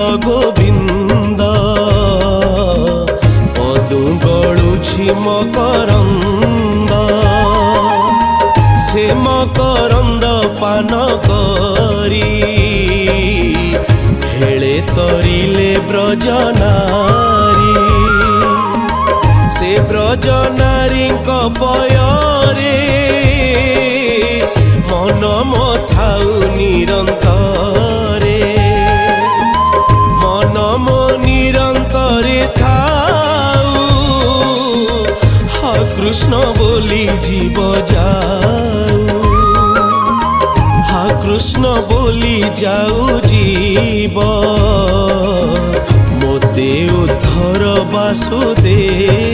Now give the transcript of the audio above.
गोविंद पदु गलुछि मकरंद से मकरंद पान करी हेले तरिले ब्रजनारी से ब्रजनारी पयरे मन मथाउ निरंतरे मन मो निरंतरे थाउ हा कृष्ण बोली जीव जाऊ हा कृष्ण बोली जाऊ जीव मोते उद्धर वासुदेव।